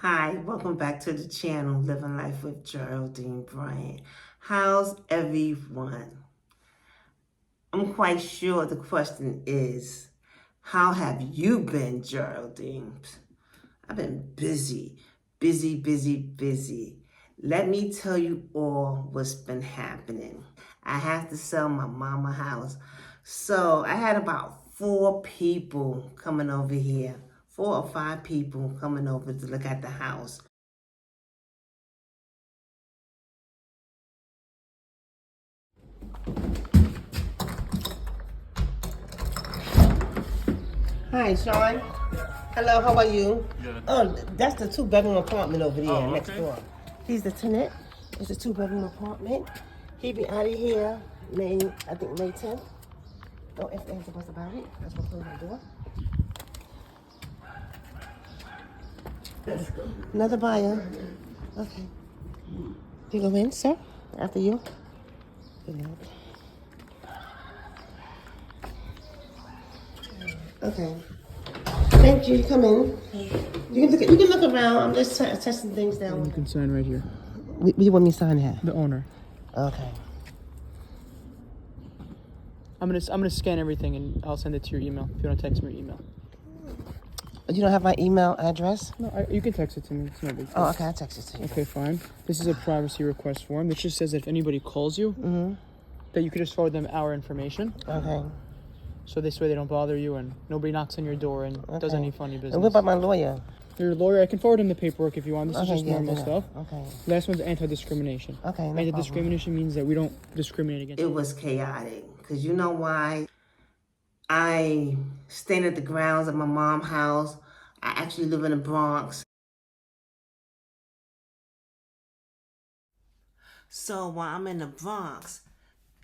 Hi, welcome back to the channel, Living Life with Geraldine Bryant. How's everyone? I'm quite sure the question is, how have you been, Geraldine? I've been busy, busy. Let me tell you all what's been happening. I have to sell my mama house. So I had about 4 people coming over here, 4 or 5 people coming over to look at the house. Hi, Sean. Hello, how are you? Good. Oh, that's the 2 bedroom apartment over there Oh, next okay. door. He's the tenant. It's a 2 bedroom apartment. He be out of here I think May 10th. Don't ask us about it. That's what's on my door. Another buyer. Okay. You go in, sir? After you? Good night. Okay. Thank you. Come in. You can look around. I'm just testing things down. You can sign right here. What do you want me to sign at? The owner. Okay. I'm gonna scan everything and I'll send it to your email. If you want to text me your email. You don't have my email address? No, you can text it to me. It's no big deal. Oh, okay. I'll text it to you. Okay, fine. This is a privacy request form. This just says that if anybody calls you, that you could just forward them our information. Okay. So this way they don't bother you and nobody knocks on your door and does any funny business. And what about my lawyer? Your lawyer, I can forward him the paperwork if you want. This is just yeah, normal do that. stuff. Okay. Last one's anti-discrimination. Okay, no Anti-discrimination means that we don't discriminate against. It was chaotic. Because you know why? I stayed at the grounds of my mom's house. I actually live in the Bronx. So while I'm in the Bronx,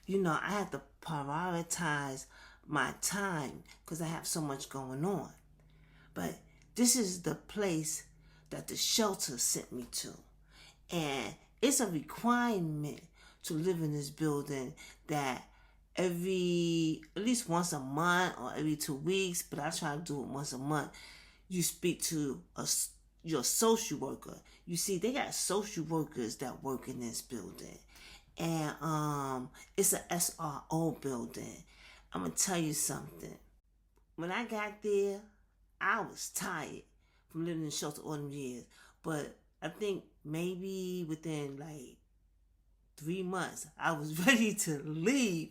I have to prioritize my time because I have so much going on. But this is the place that the shelter sent me to. And it's a requirement to live in this building that at least once a month or every 2 weeks, but I try to do it once a month, you speak to your social worker. You see, they got social workers that work in this building. And it's a SRO building. I'm going to tell you something. When I got there, I was tired from living in shelter all them years. But I think maybe within like 3 months, I was ready to leave.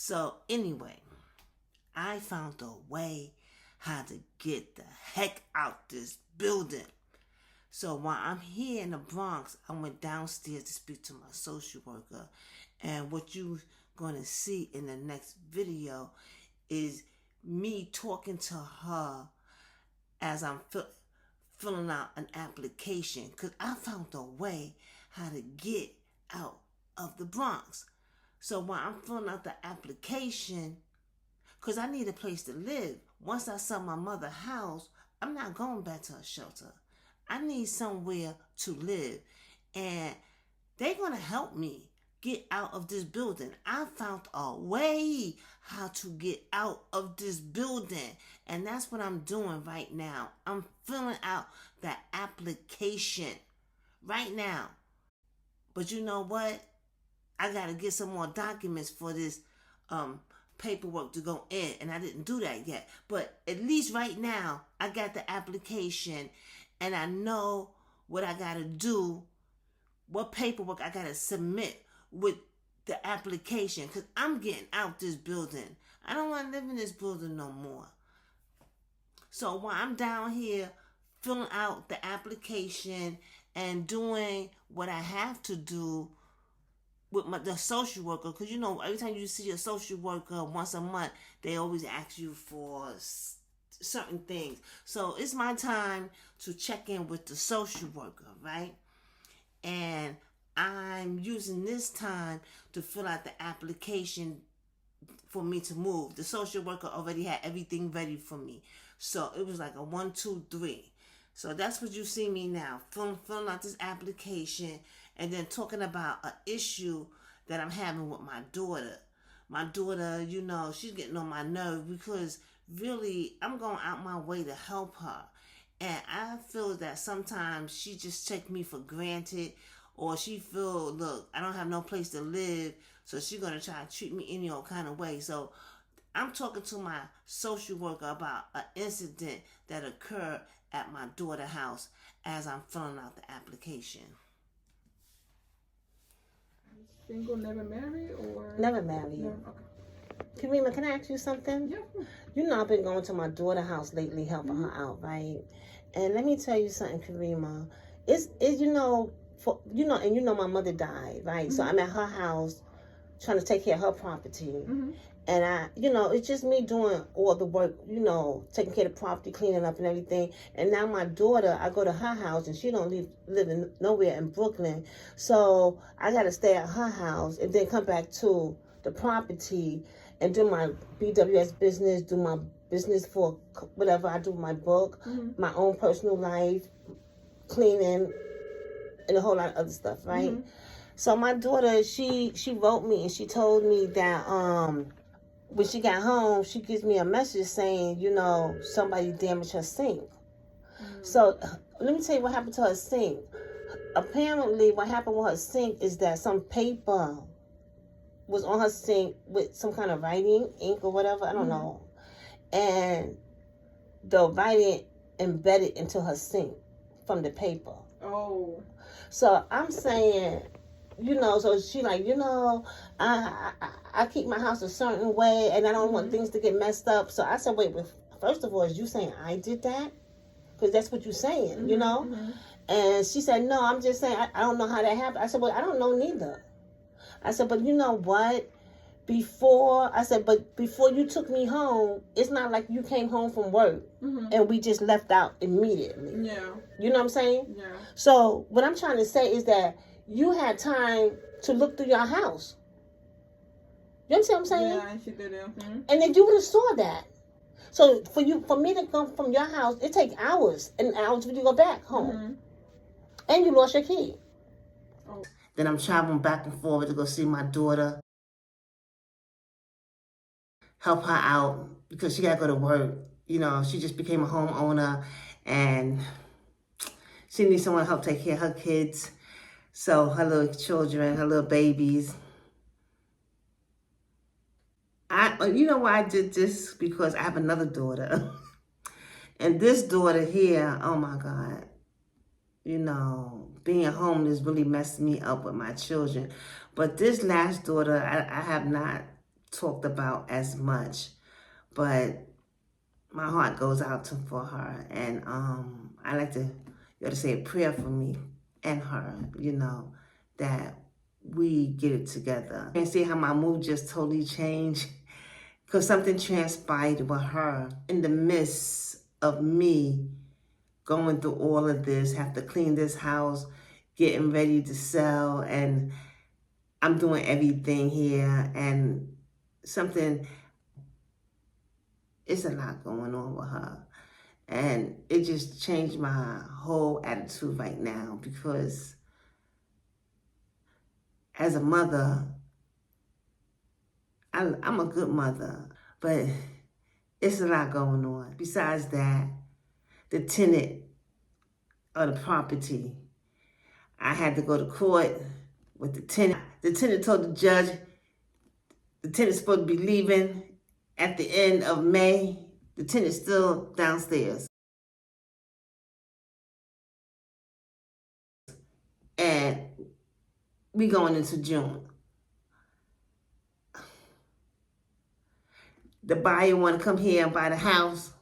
So anyway, I found a way how to get the heck out this building. So while I'm here in the Bronx, I went downstairs to speak to my social worker. And what you're going to see in the next video is me talking to her as I'm filling out an application. Because I found a way how to get out of the Bronx. So while I'm filling out the application, because I need a place to live. Once I sell my mother's house, I'm not going back to a shelter. I need somewhere to live. And they're going to help me get out of this building. I found a way how to get out of this building. And that's what I'm doing right now. I'm filling out the application right now. But you know what? I got to get some more documents for this paperwork to go in, and I didn't do that yet. But at least right now, I got the application, and I know what I got to do, what paperwork I got to submit with the application, because I'm getting out this building. I don't want to live in this building no more. So while I'm down here filling out the application and doing what I have to do with the social worker, because every time you see a social worker once a month, they always ask you for certain things. So it's my time to check in with the social worker, right? And I'm using this time to fill out the application for me to move. The social worker already had everything ready for me. So it was like a 1, 2, 3. So that's what you see me now, filling out this application and then talking about an issue that I'm having with my daughter. My daughter, she's getting on my nerve because really I'm going out my way to help her. And I feel that sometimes she just take me for granted, or she feel, look, I don't have no place to live, so she's going to try to treat me any old kind of way. So I'm talking to my social worker about an incident that occurred at my daughter's house as I'm filling out the application. Single, never married, or? Never married. No, okay. Karima, can I ask you something? Yeah. You know, I've been going to my daughter's house lately, helping her out, right? And let me tell you something, Karima. It's you know, and you know my mother died, right? So I'm at her house trying to take care of her property. And it's just me doing all the work, taking care of the property, cleaning up and everything. And now my daughter, I go to her house and she don't live nowhere in Brooklyn. So I got to stay at her house and then come back to the property and do my BWS business, do my business for whatever I do, my book, my own personal life, cleaning, and a whole lot of other stuff, right? So my daughter, she wrote me and she told me that when she got home, she gives me a message saying, somebody damaged her sink. So let me tell you what happened to her sink. Apparently, what happened with her sink is that some paper was on her sink with some kind of writing, ink or whatever, I don't know. And the writing embedded into her sink from the paper. Oh. So I'm saying, so she like, I keep my house a certain way and I don't want things to get messed up. So I said, wait, first of all, is you saying I did that? Because that's what you're saying, And she said, no, I'm just saying, I don't know how that happened. I said, well, I don't know neither. I said, but you know what? Before you took me home, it's not like you came home from work and we just left out immediately. Yeah. You know what I'm saying? Yeah. So what I'm trying to say is that you had time to look through your house. You understand what I'm saying? Yeah, she did it. And then you would have saw that. So for me to come from your house, it takes hours and hours for you to go back home. And you lost your key. Oh. Then I'm traveling back and forth to go see my daughter, help her out because she got to go to work. She just became a homeowner and she needs someone to help take care of her kids. So her little children, her little babies. You know why I did this? Because I have another daughter. And this daughter here, oh my God. Being homeless really messed me up with my children. But this last daughter, I have not talked about as much. But my heart goes out for her. And I like to say a prayer for me and her, that we get it together. And see how my mood just totally changed because something transpired with her in the midst of me going through all of this, have to clean this house, getting ready to sell, and I'm doing everything here, and it's a lot going on with her. And it just changed my whole attitude right now because as a mother, I'm a good mother, but it's a lot going on. Besides that, the tenant of the property, I had to go to court with the tenant. The tenant told the judge the tenant's supposed to be leaving at the end of May. The tenant's still downstairs. And we going into June. The buyer want to come here and buy the house,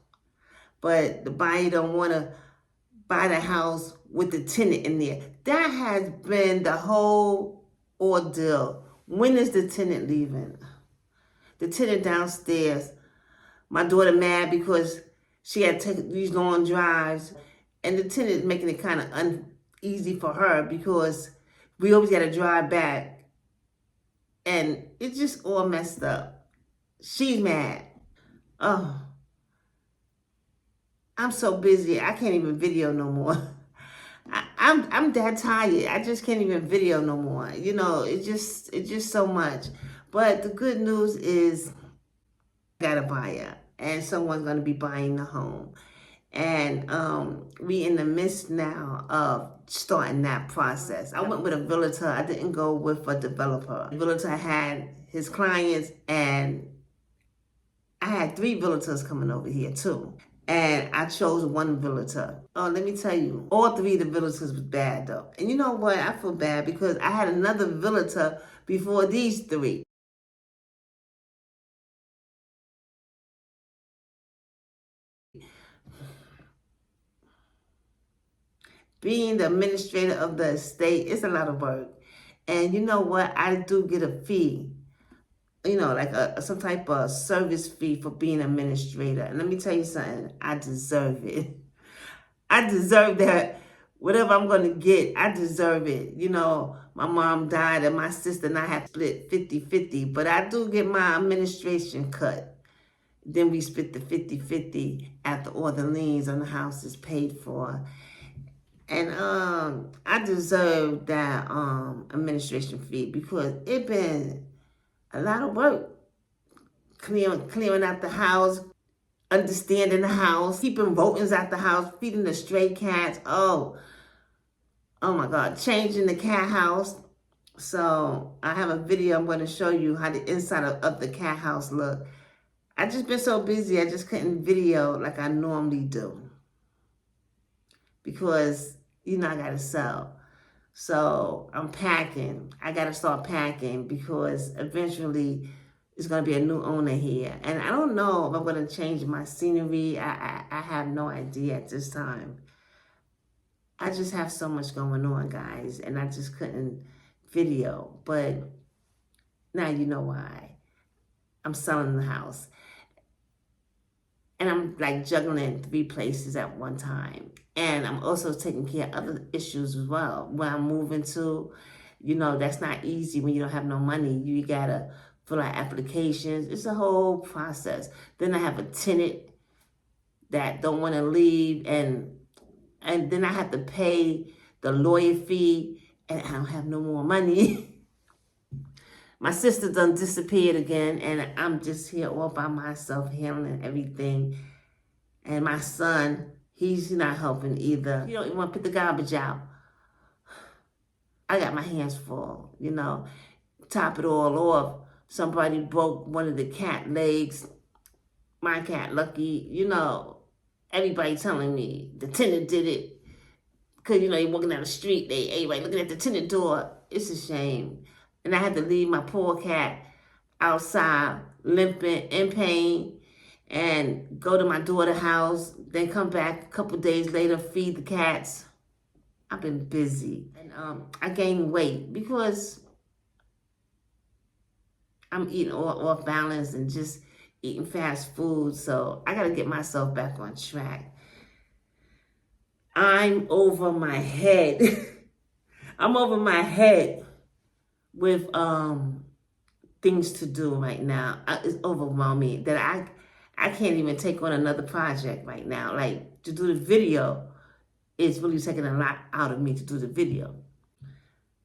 but the buyer don't want to buy the house with the tenant in there. That has been the whole ordeal. When is the tenant leaving? The tenant downstairs. My daughter mad because she had to take these long drives, and the tenant is making it kind of uneasy for her because we always got to drive back, and it's just all messed up. She's mad. Oh, I'm so busy. I can't even video no more. I'm that tired. I just can't even video no more. It's just so much. But the good news is I got a buyer and someone's going to be buying the home. And we in the midst now of starting that process. I went with a realtor. I didn't go with a developer. The realtor had his clients, and I had 3 realtors coming over here too. And I chose one realtor. Oh, let me tell you, all 3 of the realtors was bad though. And you know what? I feel bad because I had another realtor before these 3. Being the administrator of the estate, it's a lot of work. And you know what? I do get a fee. You know, like some type of service fee for being an administrator. And let me tell you something, I deserve it. I deserve that. Whatever I'm going to get, I deserve it. You know, my mom died and my sister and I have split 50-50, but I do get my administration cut. Then we split the 50-50 after all the liens on the house is paid for. And I deserve that administration fee because it been a lot of work. Clearing out the house, understanding the house, keeping rodents out the house, feeding the stray cats. Oh my God, changing the cat house. So I have a video I'm going to show you how the inside of the cat house look. I just been so busy, I just couldn't video like I normally do. Because, you know, I got to sell. So I'm packing. I got to start packing because eventually there's going to be a new owner here. And I don't know if I'm going to change my scenery. I have no idea at this time. I just have so much going on, guys. And I just couldn't video. But now you know why. I'm selling the house. And I'm like juggling 3 places at one time. And I'm also taking care of other issues as well. Where I'm moving to, you know, that's not easy when you don't have no money. You gotta fill out applications. It's a whole process. Then I have a tenant that don't want to leave, and then I have to pay the lawyer fee, and I don't have no more money. My sister done disappeared again, and I'm just here all by myself handling everything. And my son, he's not helping either. He don't even want to put the garbage out. I got my hands full, you know. Top it all off, somebody broke one of the cat legs. My cat, Lucky, you know, everybody telling me the tenant did it. Because, you know, you're walking down the street, everybody looking at the tenant door. It's a shame. And I had to leave my poor cat outside, limping, in pain, and go to my daughter's house, then come back a couple days later, feed the cats. I've been busy. And I gained weight because I'm eating off balance and just eating fast food. So I got to get myself back on track. I'm over my head. I'm over my head with things to do right now. It's overwhelming that I can't even take on another project right now. Like, to do the video, it's really taking a lot out of me to do the video.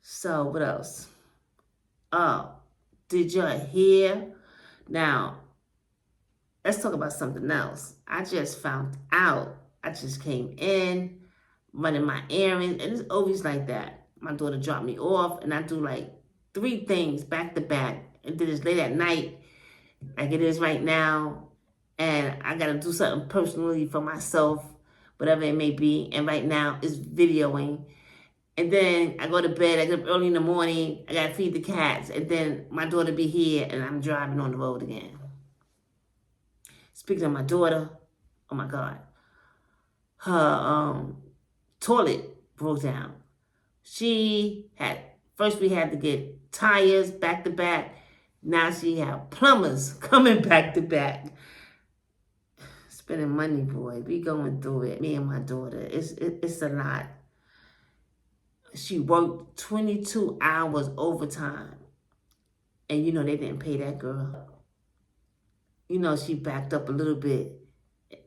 So what else? Oh, did y'all hear? Now, let's talk about something else. I just found out. I just came in, running my errands, and it's always like that. My daughter dropped me off, and I do like 3 things back to back. And then it's late at night, like it is right now, and I gotta do something personally for myself, whatever it may be. And right now, it's videoing. And then I go to bed, I get up early in the morning, I gotta feed the cats, and then my daughter be here, and I'm driving on the road again. Speaking of my daughter, oh my God. Her toilet broke down. First we had to get tires back to back. Now she had plumbers coming back to back. Spending money, boy. We going through it. Me and my daughter. It's a lot. She worked 22 hours overtime. And you know they didn't pay that girl. You know, she backed up a little bit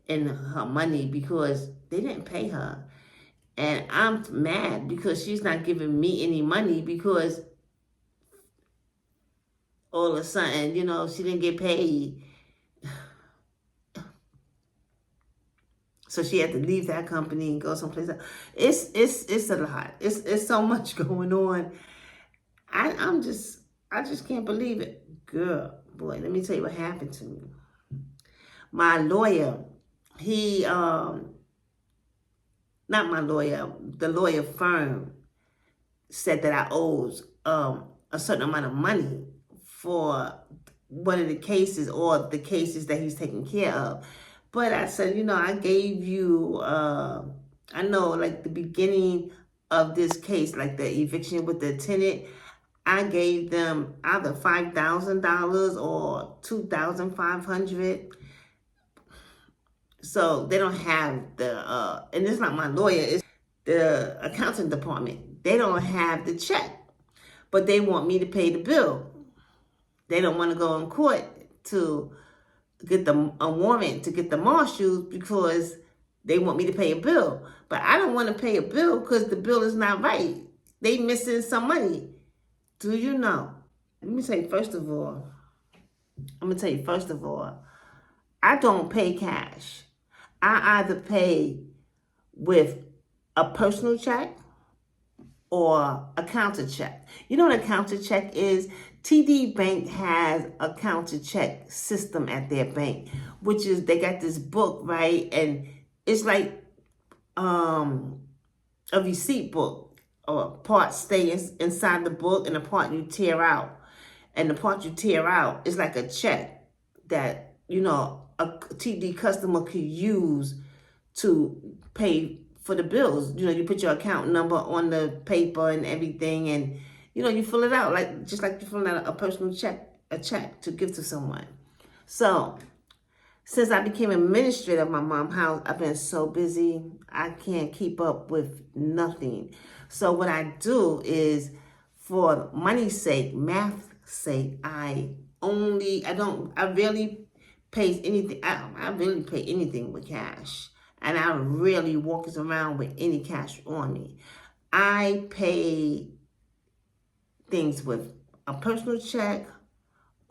in her money because they didn't pay her. And I'm mad because she's not giving me any money because all of a sudden, you know, she didn't get paid. So she had to leave that company and go someplace else. It's a lot. It's so much going on. I just can't believe it. Girl, boy, let me tell you what happened to me. My lawyer, he not my lawyer, the lawyer firm said that I owed a certain amount of money for one of the cases or the cases that he's taking care of. But I said, I gave you, I know like the beginning of this case, like the eviction with the tenant, I gave them either $5,000 or $2,500. So they don't have the, and it's not my lawyer, it's the accounting department. They don't have the check, but they want me to pay the bill. They don't want to go in court to get a warrant to get the marshals because they want me to pay a bill. But I don't want to pay a bill because the bill is not right. They missing some money. Do you know? Let me tell you first of all, I don't pay cash. I either pay with a personal check or a counter check. You know what a counter check is? TD Bank has a counter check system at their bank, which is they got this book, right? And it's like a receipt book, or part stays inside the book and the part you tear out. And the part you tear out is like a check that, a TD customer could use to pay for the bills. You put your account number on the paper and everything, and you fill it out just like you fill out a personal check, a check to give to someone. So since I became administrator of my mom's house, I've been so busy, I can't keep up with nothing. So what I do is, for money's sake, math's sake, I rarely pay anything. I really pay anything with cash. And I rarely walk around with any cash on me. I pay things with a personal check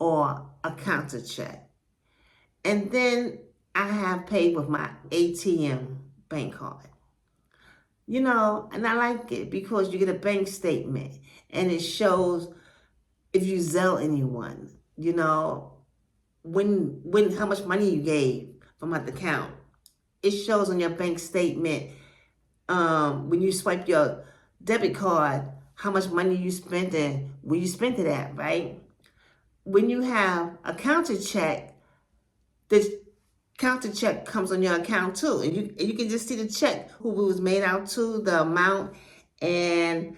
or a counter check. And then I have paid with my ATM bank card. And I like it because you get a bank statement and it shows if you Zelle anyone, when how much money you gave from that account. It shows on your bank statement when you swipe your debit card how much money you spent and where you spent it at, right? When you have a counter check, the counter check comes on your account too. And you can just see the check, who it was made out to, the amount. And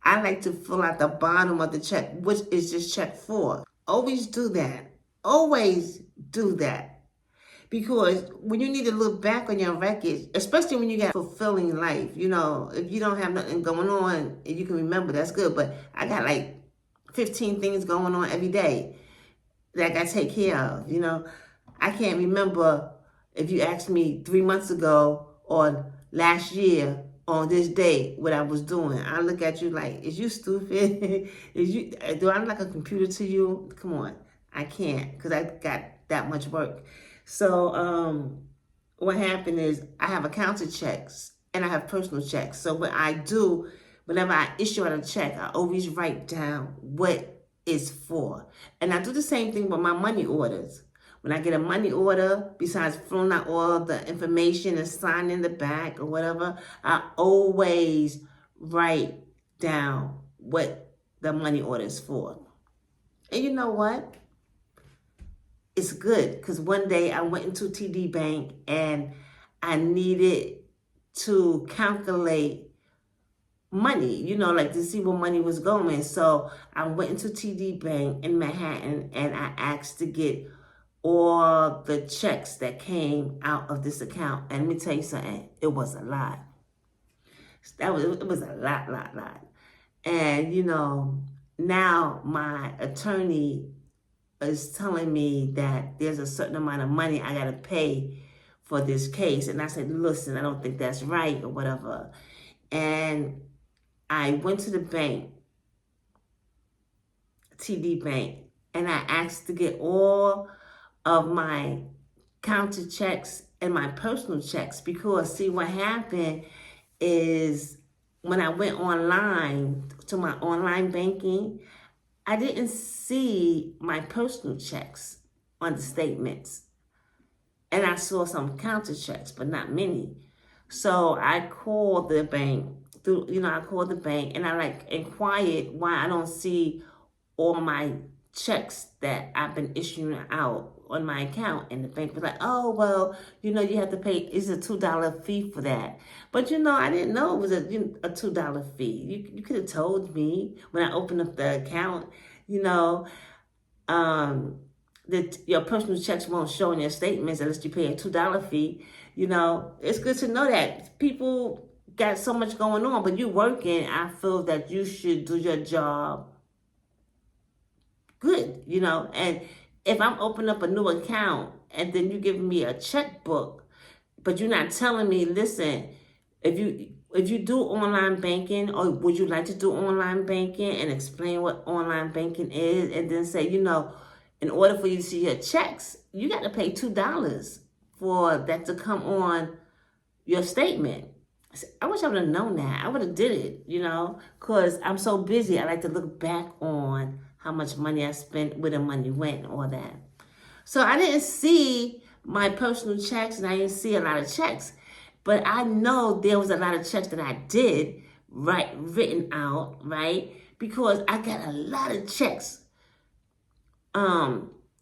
I like to fill out the bottom of the check, which is just check for. Always do that. Always do that. Because when you need to look back on your records, especially when you got fulfilling life, if you don't have nothing going on and you can remember, that's good. But I got like 15 things going on every day that I got to take care of, I can't remember if you asked me 3 months ago or last year on this day what I was doing. I look at you like, is you stupid? Do I look like a computer to you? Come on. I can't, because I got that much work. So what happened is I have counter checks and I have personal checks. So what I do, whenever I issue out a check, I always write down what it's for. And I do the same thing with my money orders. When I get a money order, besides filling out all the information and signing the back or whatever, I always write down what the money order is for. And you know what? It's good, because one day I went into TD Bank and I needed to calculate money, like to see where money was going. So I went into TD Bank in Manhattan and I asked to get all the checks that came out of this account. And let me tell you something, it was a lot. It was a lot. And, now my attorney is telling me that there's a certain amount of money I got to pay for this case. And I said, listen, I don't think that's right or whatever. And I went to the bank, TD Bank, and I asked to get all of my counter checks and my personal checks, because see what happened is when I went online to my online banking, I didn't see my personal checks on the statements. And I saw some counter checks, but not many. So I called the bank I called the bank and I inquired why I don't see all my checks that I've been issuing out on my account. And the bank was like, oh, well, you have to pay, it's a $2 fee for that. But I didn't know it was a $2 fee. You could have told me when I opened up the account, that your personal checks won't show in your statements unless you pay a $2 fee. It's good to know that people got so much going on, but you working, I feel that you should do your job good, and if I'm opening up a new account and then you giving me a checkbook, but you're not telling me, listen, if you do online banking, or would you like to do online banking, and explain what online banking is, and then say, in order for you to see your checks, you got to pay $2 for that to come on your statement. I wish I would have known that. I would have did it, because I'm so busy. I like to look back on how much money I spent, where the money went, and all that. So I didn't see my personal checks, and I didn't see a lot of checks. But I know there was a lot of checks that I did, written out, right? Because I got a lot of checks.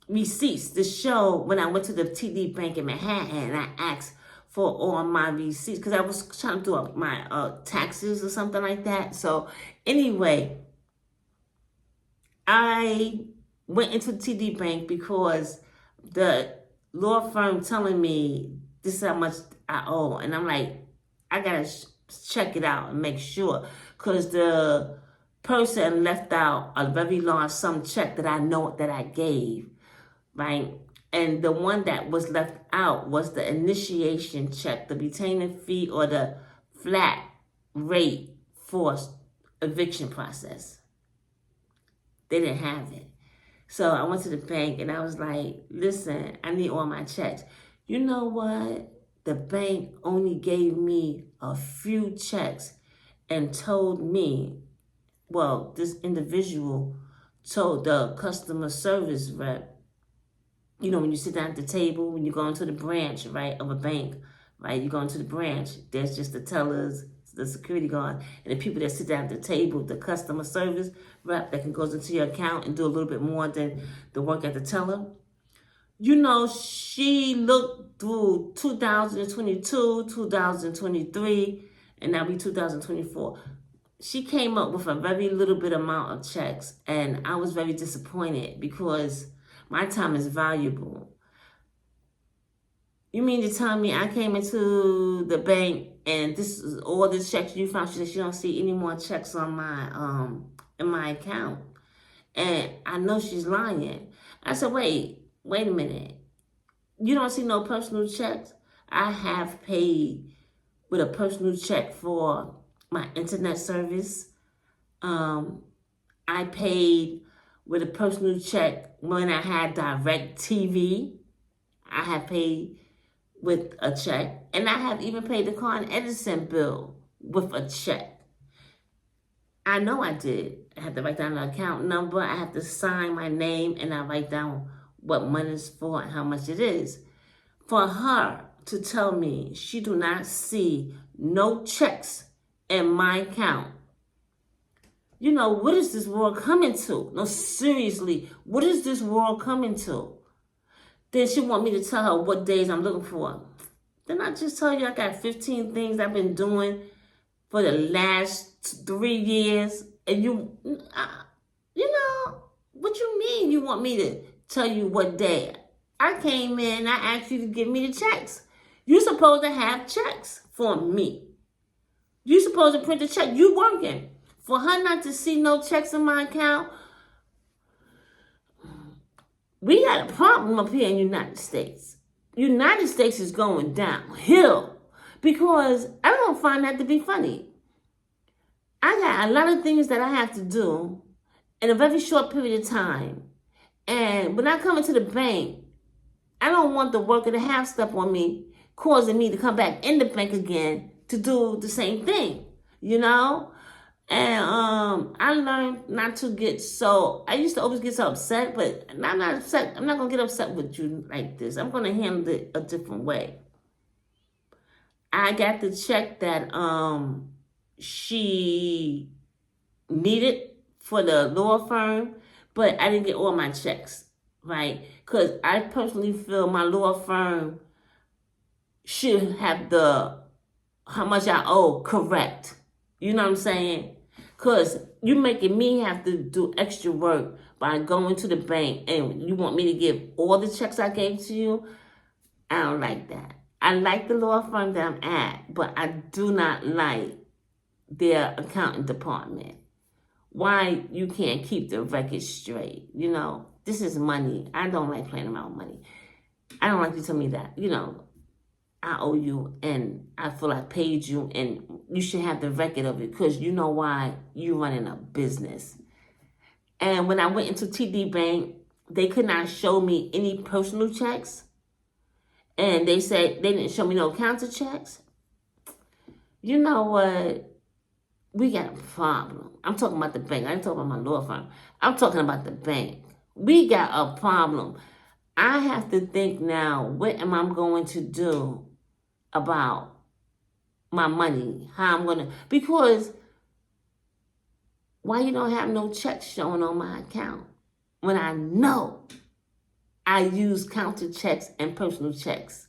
Receipts to show when I went to the TD Bank in Manhattan and I asked for all my receipts because I was trying to do up my taxes or something like that. So anyway, I went into the TD Bank because the law firm telling me this is how much I owe, and I'm like, I gotta check it out and make sure, because the person left out a very large sum check that I know that I gave, right? And the one that was left out was the initiation check, the retainer fee, or the flat rate for eviction process. They didn't have it. So I went to the bank and I was like, listen, I need all my checks. You know what? The bank only gave me a few checks and told me, well, this individual told the customer service rep, when you sit down at the table, when you go into the branch, right, of a bank, right, you go into the branch, there's just the tellers, the security guard, and the people that sit down at the table, the customer service rep that can go into your account and do a little bit more than the work at the teller. She looked through 2022, 2023, and now we 2024. She came up with a very little bit amount of checks, and I was very disappointed because my time is valuable. You mean to tell me I came into the bank and this is all the checks you found? She said she don't see any more checks on my in my account, and I know she's lying. I said, wait a minute. You don't see no personal checks? I have paid with a personal check for my internet service. I paid with a personal check when I had DirecTV. I have paid with a check. And I have even paid the Con Edison bill with a check. I know I did. I have to write down the account number. I have to sign my name, and I write down what money is for and how much it is. For her to tell me she do not see no checks in my account. What is this world coming to? No, seriously, what is this world coming to? Then she want me to tell her what days I'm looking for. Then I just tell you I got 15 things I've been doing for the last 3 years. And what you mean you want me to tell you what day? I came in, I asked you to give me the checks. You're supposed to have checks for me. You're supposed to print the check. You working. For her not to see no checks in my account, we got a problem up here in the United States. United States is going downhill because I don't find that to be funny. I got a lot of things that I have to do in a very short period of time. And when I come into the bank, I don't want the worker to have stuff on me causing me to come back in the bank again to do the same thing, you know? And I learned not to get so, I used to always get so upset, but I'm not upset. I'm not going to get upset with you like this. I'm going to handle it a different way. I got the check that she needed for the law firm, but I didn't get all my checks, right? Because I personally feel my law firm should have how much I owe correct. You know what I'm saying? Because you making me have to do extra work by going to the bank and you want me to give all the checks I gave to you. I don't like that. I like the law firm that I'm at, but I do not like their accounting department. Why you can't keep the record straight? You know, this is money. I don't like playing around with money. I don't like you tell me that, you know, I owe you and I feel I paid you and you should have the record of it because you know why you running a business. And when I went into TD Bank, they could not show me any personal checks. And they said they didn't show me no counter checks. You know what? We got a problem. I'm talking about the bank. I ain't talking about my law firm. I'm talking about the bank. We got a problem. I have to think now, what am I going to do about my money? How I'm going to, because why you don't have no checks showing on my account when I know I use counter checks and personal checks?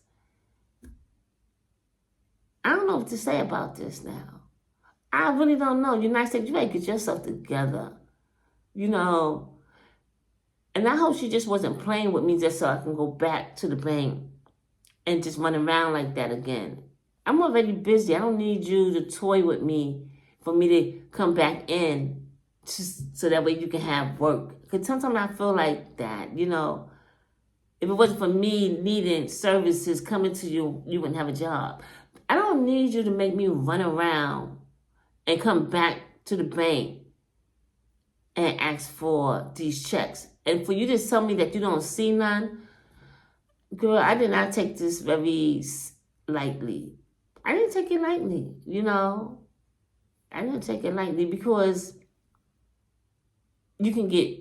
I don't know what to say about this now. I really don't know. United States, you better get yourself together. You know, and I hope she just wasn't playing with me just so I can go back to the bank and just run around like that again. I'm already busy. I don't need you to toy with me for me to come back in so that way you can have work. Because sometimes I feel like that, you know. If it wasn't for me needing services coming to you, you wouldn't have a job. I don't need you to make me run around and come back to the bank and ask for these checks. And for you to tell me that you don't see none, girl, I did not take this very lightly. I didn't take it lightly, you know. I didn't take it lightly because you can get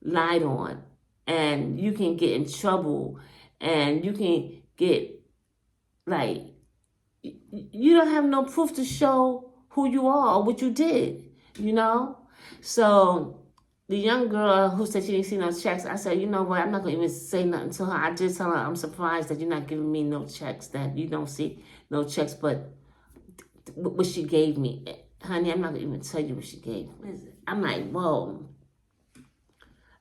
lied on and you can get in trouble and you can get, like, you don't have no proof to show who you are or what you did, you know? So the young girl who said she didn't see no checks, I said, you know what, I'm not going to even say nothing to her. I just tell her I'm surprised that you're not giving me no checks, that you don't see no checks, but what she gave me. Honey, I'm not going to even tell you what she gave me. I'm like, whoa.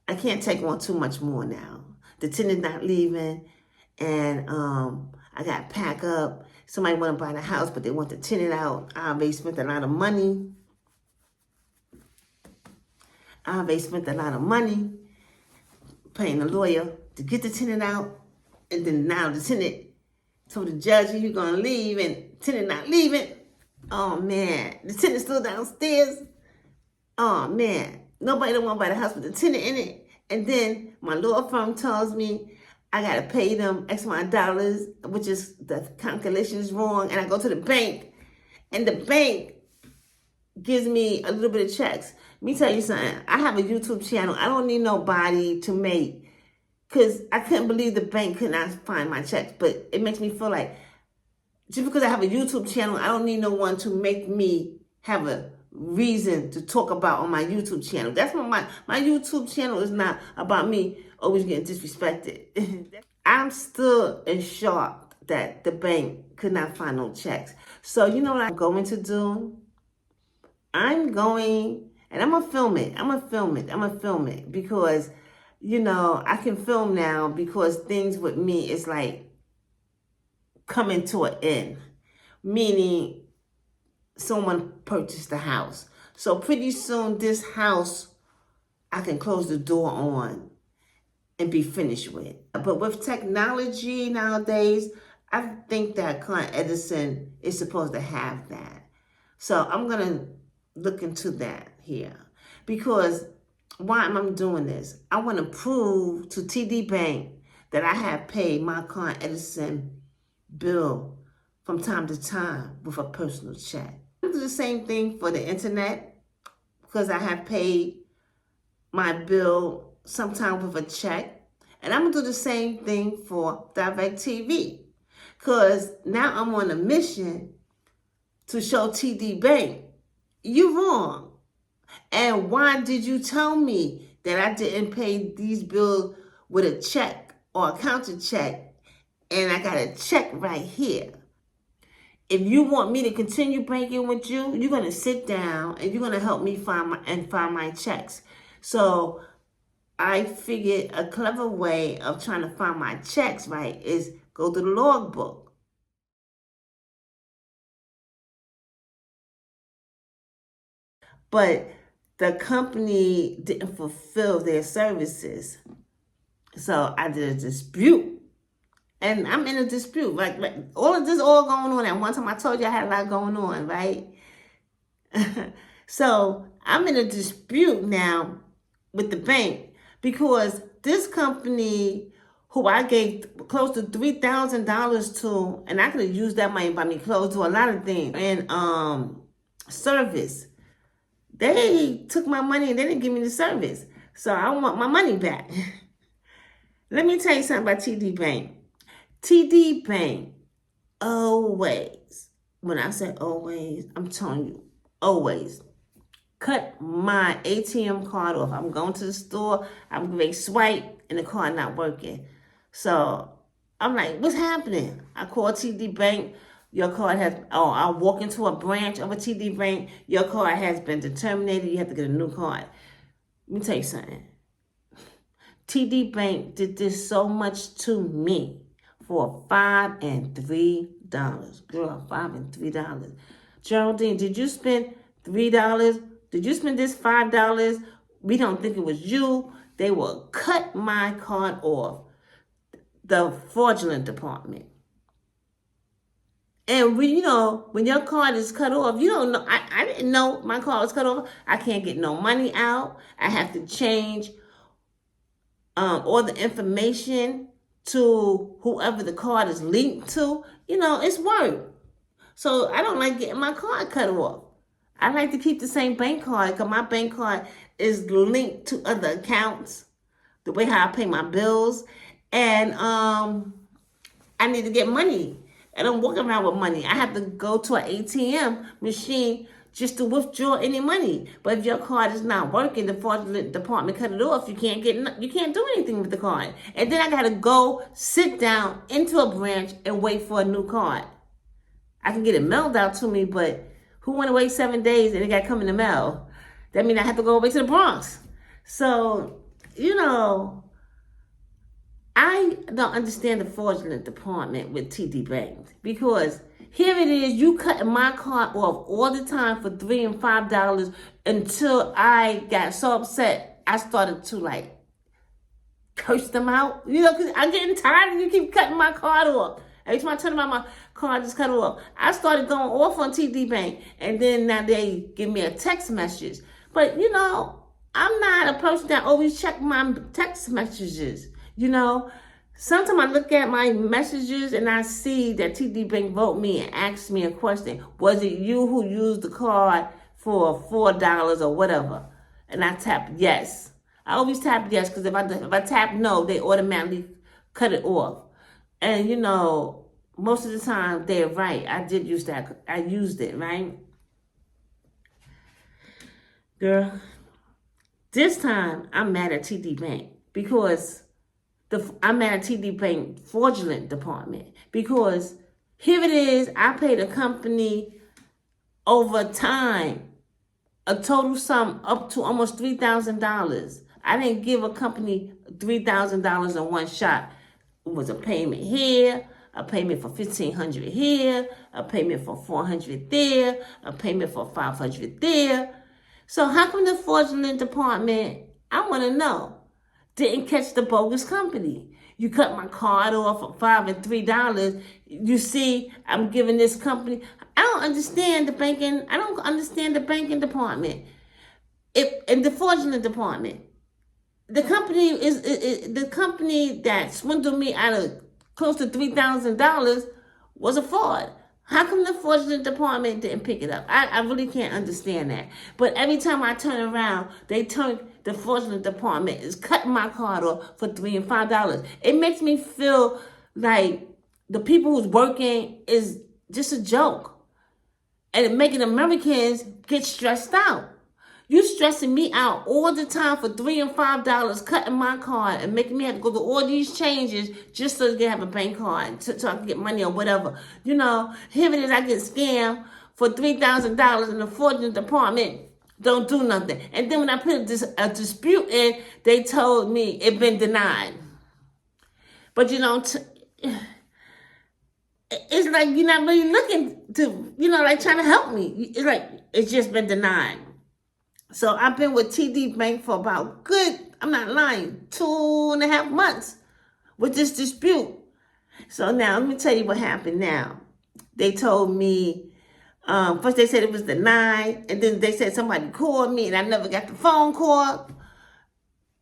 I can't take on too much more now. The tenant not leaving, and I got to pack up. Somebody want to buy the house, but they want the tenant out. I already spent a lot of money. Paying the lawyer to get the tenant out. And then now the tenant told the judge he's going to leave and tenant not leaving. Oh, man. The tenant's still downstairs. Oh, man. Nobody don't want to buy the house with the tenant in it. And then my law firm tells me I got to pay them X amount of dollars, which is the calculation is wrong. And I go to the bank, and the bank gives me a little bit of checks. Let me tell you something. I have a YouTube channel. I don't need nobody to make, because I couldn't believe the bank could not find my checks. But it makes me feel like just because I have a YouTube channel, I don't need no one to make me have a reason to talk about on my YouTube channel. That's what my YouTube channel is not about me always getting disrespected. I'm still in shock that the bank could not find no checks. So you know what I'm going to do? I'm going, and I'm going to film it. I'm going to film it because, you know, I can film now because things with me is like coming to an end. Meaning someone purchased the house. So pretty soon this house I can close the door on and be finished with. But with technology nowadays, I think that Con Edison is supposed to have that. So I'm going to look into that here. Because why am I doing this? I want to prove to TD Bank that I have paid my Con Edison bill from time to time with a personal check. I do the same thing for the internet because I have paid my bill sometime with a check. And I'm going to do the same thing for DirecTV because now I'm on a mission to show TD Bank, you're wrong. And why did you tell me that I didn't pay these bills with a check or a counter check? And I got a check right here. If you want me to continue banking with you, you're going to sit down and you're going to help me find my checks. So I figured a clever way of trying to find my checks, right, is go to the logbook. But the company didn't fulfill their services. So I did a dispute. And I'm in a dispute. Like all of this all going on. At one time I told you I had a lot going on, right? So I'm in a dispute now with the bank because this company who I gave close to $3,000 to, and I could have used that money to buy me clothes, to a lot of things, and service. They took my money and they didn't give me the service. So I want my money back. Let me tell you something about TD Bank. TD Bank always, when I say always, I'm telling you, always, cut my ATM card off. I'm going to the store, I'm going to swipe, and the card not working. So I'm like, what's happening? I call TD Bank. Your card has, I walk into a branch of a TD Bank. Your card has been terminated. You have to get a new card. Let me tell you something. TD Bank did this so much to me for $5 and $3. Girl, $5 and $3. Geraldine, did you spend $3? Did you spend this $5? We don't think it was you. They will cut my card off. The fraudulent department. And when your card is cut off, you don't know. I didn't know my card was cut off. I can't get no money out. I have to change all the information to whoever the card is linked to. It's work. So I don't like getting my card cut off. I like to keep the same bank card because my bank card is linked to other accounts, the way how I pay my bills. And I need to get money. I don't walk around with money. I have to go to an ATM machine just to withdraw any money. But if your card is not working, the fraudulent department cut it off. You can't do anything with the card. And then I got to go sit down into a branch and wait for a new card. I can get it mailed out to me, but who want to wait 7 days and it got to come in the mail? That means I have to go away to the Bronx. So, I don't understand the fraudulent department with TD Bank because here it is, you cutting my card off all the time for $3 and $5 until I got so upset I started to curse them out. Because I'm getting tired and you keep cutting my card off. Every time I turn around, my card is cut off. I started going off on TD Bank, and then now they give me a text message. But I'm not a person that always check my text messages. Sometimes I look at my messages and I see that TD Bank wrote me and asked me a question. Was it you who used the card for $4 or whatever? And I tap yes. I always tap yes because if I tap no, they automatically cut it off. And most of the time they're right. I did use that. I used it, right? Girl, this time I'm mad at TD Bank because I'm mad at TD Bank fraudulent department because here it is. I paid a company over time a total sum up to almost $3,000. I didn't give a company $3,000 in one shot. It was a payment here, a payment for $1,500 here, a payment for $400 there, a payment for $500 there. So how come the fraudulent department, I want to know, didn't catch the bogus company? You cut my card off for $5 and $3. You see, I'm giving this company. I don't understand the banking. I don't understand the banking department. In the fraudulent department, the company is the company that swindled me out of close to $3,000 was a fraud. How come the fraudulent department didn't pick it up? I really can't understand that. But every time I turn around, the fraudulent department is cutting my card off for $3 and $5. It makes me feel like the people who's working is just a joke. And it making Americans get stressed out. You stressing me out all the time for $3 and $5, cutting my card and making me have to go through all these changes just so you can have a bank card, so I can get money or whatever. You know, here it is, I get scammed for $3,000 and the fraudulent department don't do nothing. And then when I put a dispute in, they told me it been denied. But you know, it's like you're not really looking to, you know, like trying to help me. It's like it's just been denied. So I've been with TD Bank for about I'm not lying, 2.5 months with this dispute. So now let me tell you what happened now. They told me, first they said it was denied, and then they said somebody called me and I never got the phone call.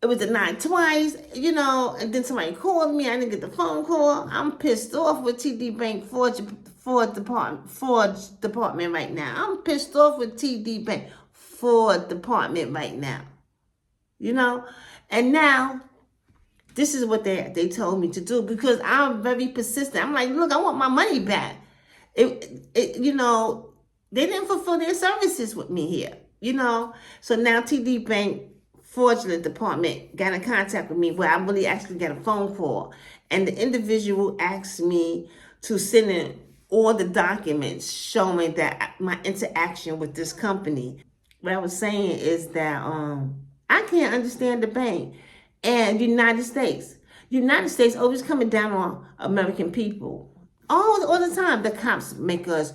It was denied twice, you know, and then somebody called me, I didn't get the phone call. I'm pissed off with TD Bank Ford department right now. I'm pissed off with TD Bank Ford department right now, you know. And now this is what they told me to do, because I'm very persistent. I'm like, look, I want my money back. You know, they didn't fulfill their services with me here, you know. So now TD Bank fraudulent department got in contact with me, where I really actually got a phone call, and the individual asked me to send in all the documents showing that my interaction with this company. What I was saying is that I can't understand the bank and United States. United States always coming down on American people. All the time. The cops make us,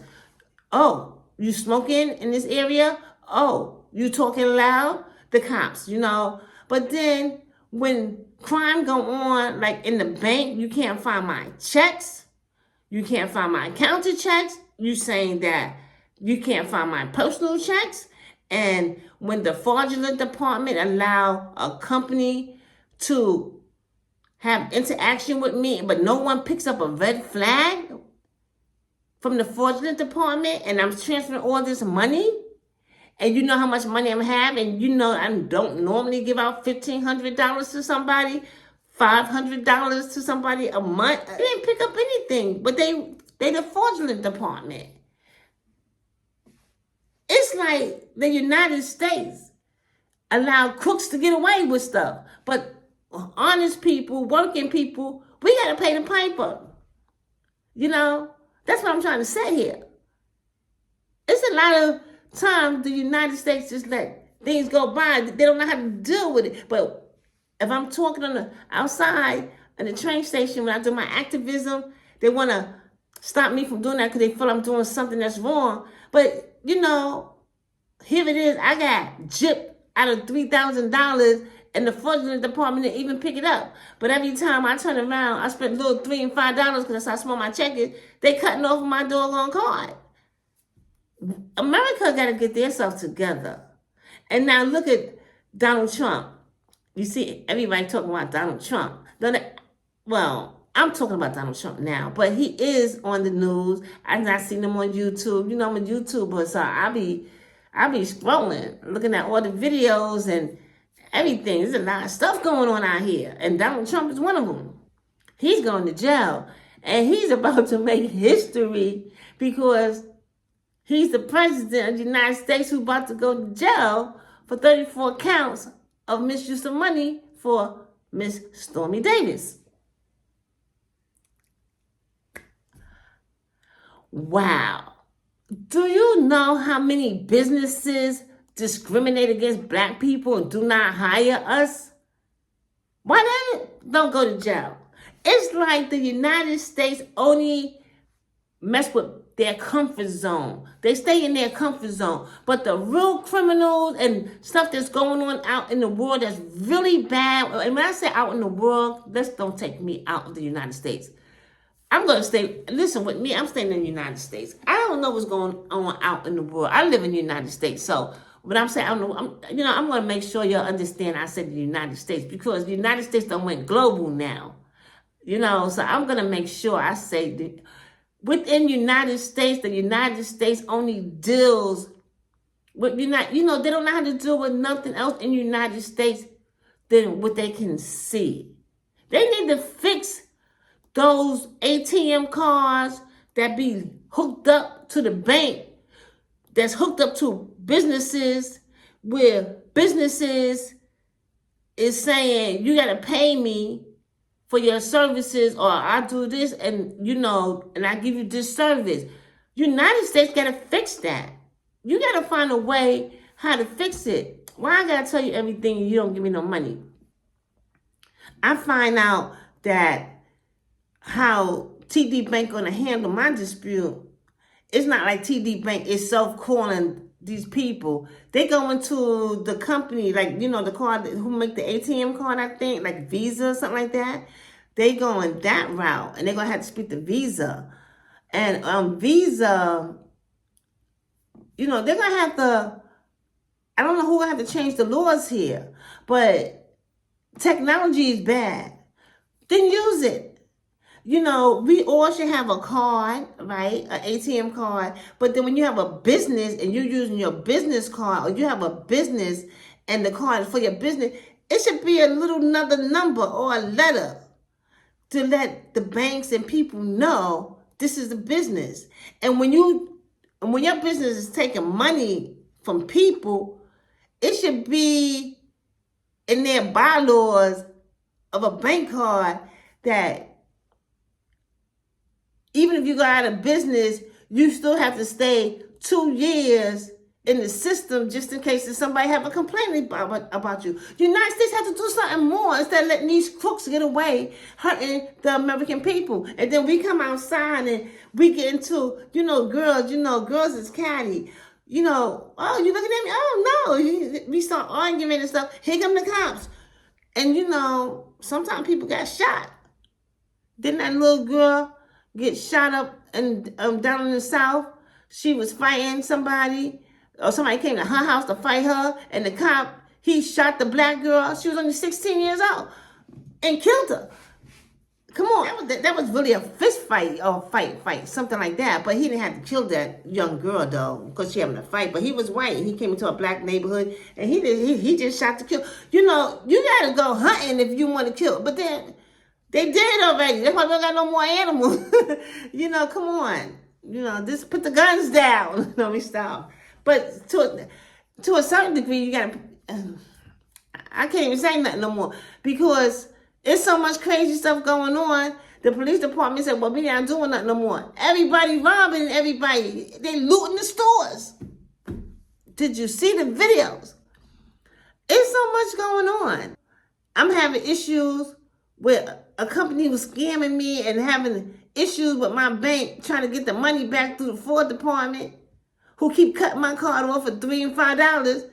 oh, you smoking in this area? Oh, you talking loud? The cops, you know. But then when crime go on, like in the bank, you can't find my checks. You can't find my counter checks. You saying that you can't find my personal checks. And when the fraudulent department allow a company to have interaction with me, but no one picks up a red flag from the fraudulent department, and I'm transferring all this money, and you know how much money I'm having, and you know I don't normally give out $1,500 to somebody, $500 to somebody a month. They didn't pick up anything, but they the fraudulent department. It's like the United States allowed crooks to get away with stuff. But honest people, working people, we got to pay the piper. You know, that's what I'm trying to say here. It's a lot of times the United States just let things go by. They don't know how to deal with it. But if I'm talking on the outside in the train station when I do my activism, they want to stop me from doing that because they feel I'm doing something that's wrong. But, you know, here it is. I got gypped out of $3,000 and the fraudulent department didn't even pick it up. But every time I turn around, I spend little $3 and $5 because that's how small my check is. They cutting off my doggone card. America got to get themselves together. And now look at Donald Trump. You see everybody talking about Donald Trump. Well, I'm talking about Donald Trump now, but he is on the news. I've not seen him on YouTube. You know, I'm a YouTuber, so I be scrolling, looking at all the videos and everything. There's a lot of stuff going on out here, and Donald Trump is one of them. He's going to jail, and he's about to make history because he's the president of the United States who's about to go to jail for 34 counts of misuse of money for Miss Stormy Davis. Wow. Do you know how many businesses discriminate against black people and do not hire us? Why don't go to jail? It's like the United States only mess with their comfort zone. They stay in their comfort zone. But the real criminals and stuff that's going on out in the world that's really bad, and when I say out in the world, let's don't take me out of the United States. I'm going to stay, listen with me, I'm staying in the United States. I don't know what's going on out in the world. I live in the United States. So when I'm saying, I'm going to make sure y'all understand I said the United States, because the United States done went global now. You know, so I'm going to make sure I say within United States, the United States only deals with they don't know how to deal with nothing else in the United States than what they can see. They need to fix those ATM cards that be hooked up to the bank, that's hooked up to businesses, where businesses is saying, you got to pay me for your services, or I do this and, and I give you this service. United States got to fix that. You got to find a way how to fix it. Why I got to tell you everything and you don't give me no money? I find out that how TD Bank going to handle my dispute, it's not like TD Bank is self-calling these people. They go into the company, like, the card who make the ATM card, I think, like Visa or something like that. They going that route, and they're going to have to speak to Visa. And Visa, they're going to have to, I don't know who will have to change the laws here, but technology is bad. Then use it. We all should have a card, right? An ATM card. But then when you have a business and you're using your business card, or you have a business and the card is for your business, it should be a little another number or a letter to let the banks and people know this is a business. And when your business is taking money from people, it should be in their bylaws of a bank card that even if you go out of business, you still have to stay 2 years in the system just in case somebody have a complaint about you. The United States has to do something more instead of letting these crooks get away hurting the American people. And then we come outside and we get into, girls is catty. Oh, you looking at me? Oh, no. We start arguing and stuff. Here come the cops. And, sometimes people got shot. Didn't that little girl get shot up and down in the South? She was fighting somebody, or somebody came to her house to fight her, and the cop, he shot the black girl. She was only 16 years old and killed her. Come on, that was really a fist fight or fight, something like that. But he didn't have to kill that young girl though, because she having a fight. But he was white, and he came into a black neighborhood, and he just shot to kill. You gotta go hunting if you want to kill. But then they did it already. That's why we don't got no more animals. Come on. Just put the guns down. Let me stop. But to a certain degree, you gotta. I can't even say nothing no more because there's so much crazy stuff going on. The police department said, well, we not doing nothing no more. Everybody robbing everybody. They looting the stores. Did you see the videos? It's so much going on. I'm having issues with a company was scamming me and having issues with my bank trying to get the money back through the fraud department, who keep cutting my card off for $3 and $5.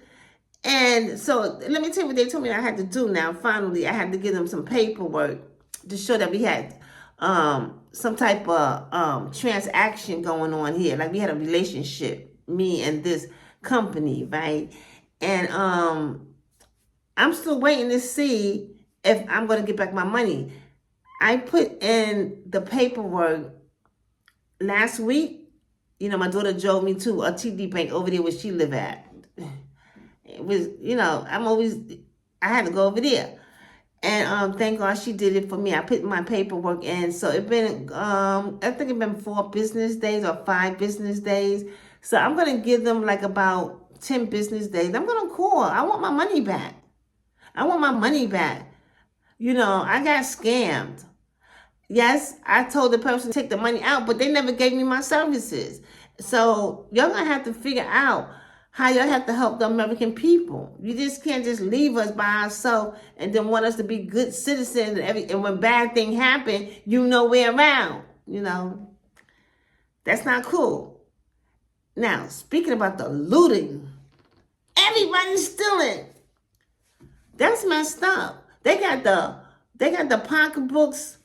And so let me tell you what they told me I had to do now. Finally, I had to give them some paperwork to show that we had some type of transaction going on here. Like we had a relationship, me and this company, right? And I'm still waiting to see if I'm going to get back my money. I put in the paperwork last week. My daughter drove me to a TD Bank over there where she live at. It was, I had to go over there. And thank God she did it for me. I put my paperwork in. So it's been, I think it's been 4 business days or 5 business days. So I'm going to give them like about 10 business days. I'm going to call. I want my money back. I got scammed. Yes, I told the person to take the money out, but they never gave me my services. So y'all going to have to figure out how y'all have to help the American people. You just can't just leave us by ourselves and then want us to be good citizens and when bad things happen, we're around. That's not cool. Now, speaking about the looting, everybody's stealing. That's messed up. They got the pocketbooks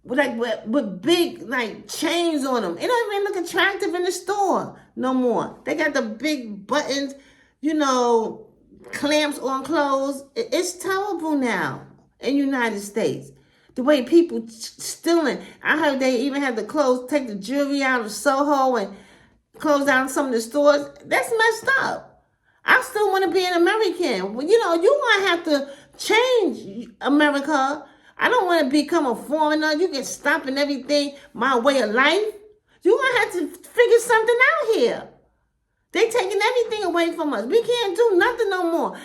with big chains on them. It don't even look attractive in the store no more. They got the big buttons, clamps on clothes. It's terrible now in the United States The way people stealing. I heard they even had to take the jewelry out of Soho and close down some of the stores. That's messed up. I still want to be an American. Well, you know, you want to have to change America. I don't want to become a foreigner. You get stopping everything, my way of life. You're going to have to figure something out here. They taking everything away from us. We can't do nothing no more.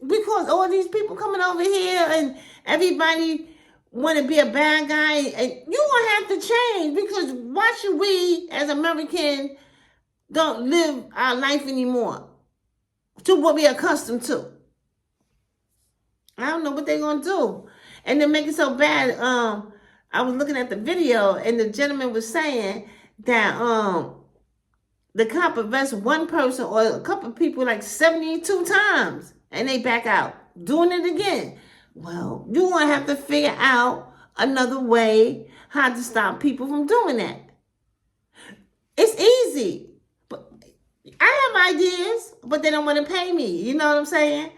Because all these people coming over here and everybody want to be a bad guy. And you going to have to change, because why should we as Americans don't live our life anymore to what we're accustomed to? I don't know what they're going to do. And they make it so bad. I was looking at the video and the gentleman was saying that the cop arrests one person or a couple of people like 72 times and they back out, doing it again. Well, you're going to have to figure out another way how to stop people from doing that. It's easy. But I have ideas, but they don't want to pay me. You know what I'm saying?